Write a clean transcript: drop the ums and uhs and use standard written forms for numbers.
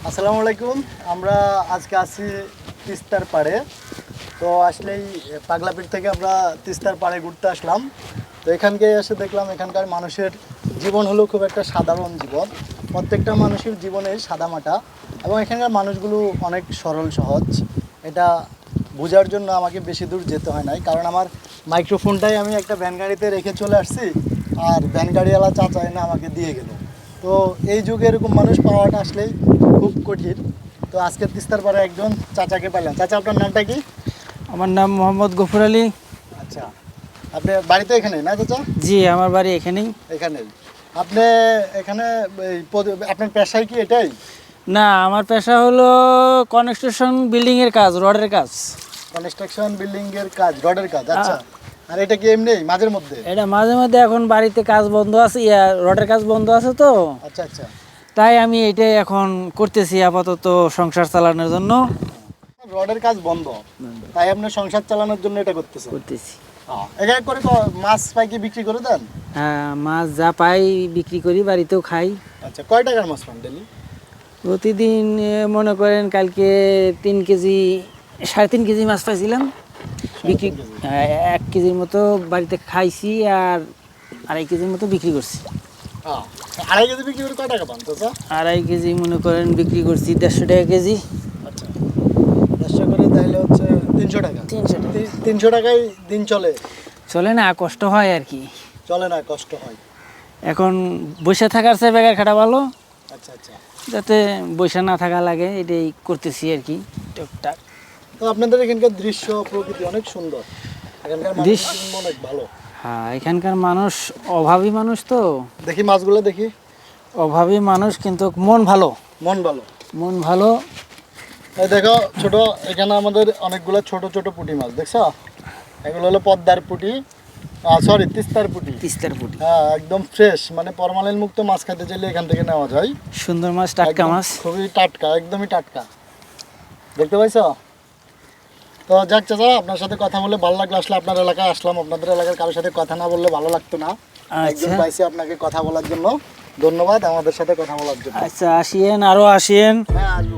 আসসালামু আলাইকুম। আমরা আজকে আছি তিস্তার পাড়ে। তো আসলেই পাগলাপীর থেকে আমরা তিস্তার পাড়ে ঘুরতে আসলাম। তো এখানকে এসে দেখলাম এখানকার মানুষের জীবন হলো খুব একটা সাধারণ জীবন। প্রত্যেকটা মানুষের জীবনে সাদামাটা, এবং এখানকার মানুষগুলো অনেক সরল সহজ। এটা বোঝার জন্য আমাকে বেশি দূর যেতে হয় নাই, কারণ আমার মাইক্রোফোনটাই আমি একটা ভ্যান গাড়িতে রেখে চলে আসছি, আর ভ্যান গাড়িওয়ালা চাচা এনে আমাকে দিয়ে গেল। তো এই যুগে এরকম মানুষ পাওয়াটা আসলেই খুব কঠিন। তো আজকে তিস্তার পাড়ে একজন চাচাকে পেলাম। চাচা, আপনার নামটা কি? আমার নাম মোহাম্মদ গফুর আলী। আচ্ছা, আপনার বাড়ি তো এখানে না চাচা? জি, আমার বাড়ি এখানেই। এখানেই। আপনি এখানে আপনার পেশায় কি এটাই? না, আমার পেশা হলো কনস্ট্রাকশন বিল্ডিংয়ের কাজ, রডের কাজ। কনস্ট্রাকশন বিল্ডিং এর কাজ, রডের কাজ। আচ্ছা, আর এটা কি এমনি মাঝের মধ্যে? এটা মাঝে মধ্যে এখন বাড়িতে কাজ বন্ধ আছে, রডের কাজ বন্ধ আছে তো, আচ্ছা আচ্ছা। তাই আমি এটাই এখন করতেছি আপাতত সংসার চালানোর জন্য। রডের কাজ বন্ধ, তাই আপনি সংসার চালানোর জন্য এটা করতেছেন? করতেছি। এখানে করে মাছ পাইকে বিক্রি করে দেন? হ্যাঁ, মাছ যা পাই বিক্রি করি, বাড়িতেও খাই। আচ্ছা, কয় টাকার মাছ পান ডেলি? প্রতিদিন মনে করেন কালকে 3 কেজি 3.5 কেজি মাছ পাইছিলাম বিক্রি। 3.5 কেজি? 1 কেজির মতো বাড়িতে খাইছি, আর 2.5 কেজির মতো বিক্রি করছি। 2.5 কেজি বিক্রি করে কয় টাকা পান চাচা? 2.5 কেজি মনে করেন বিক্রি করছি 150 টাকা কেজি। আচ্ছা, 150 করে তাইলে হচ্ছে 300 টাকা। 300 টাকা 300 টাকায় দিন চলে? চলে না, কষ্ট হয় আর কি। চলে না, কষ্ট হয়। এখন বসে থাকার চেয়ে বেকার খাটা ভালো, আচ্ছা আচ্ছা। যাতে বসে না থাকা লাগে, এটাই করতেছি আর কি টুকটাক। তো আপনাদের এখানকার দৃশ্য প্রকৃতি অনেক সুন্দর, এখানকার মানুষ অনেক ভালো। হ্যাঁ, এখানকার মানুষ অভাবী মানুষ তো। দেখি মাছগুলো দেখি। অভাবী মানুষ কিন্তু মন ভালো। মন ভালো। মন ভালো। এই দেখো ছোট, এখানে আমাদের অনেকগুলো ছোট ছোট পুঁটি মাছ দেখছো? এগুলো হলো পদ্মার পুঁটি, সরি তিস্তার পুঁটি। তিস্তার পুঁটি। হ্যাঁ, একদম ফ্রেশ, মানে ফরমালিন মুক্ত মাছ খেতে চাইলে এখান থেকে নেওয়া যায়। সুন্দর মাছ, টাটকা একদম মাছ। খুবই টাটকা, একদমই টাটকা। দেখতে পাইছো? তো যাক চাচা, আপনার সাথে কথা বলে ভালো লাগলো। আসলে আপনার এলাকায় আসলাম, আপনাদের এলাকার কারোর সাথে কথা না বললে ভালো লাগতো না। একজন আচ্ছা পাইছি আপনাকে কথা বলার জন্য। ধন্যবাদ আমাদের সাথে কথা বলার জন্য। আচ্ছা, আসিয়েন, আরো আসিয়েন। হ্যাঁ, আসবো।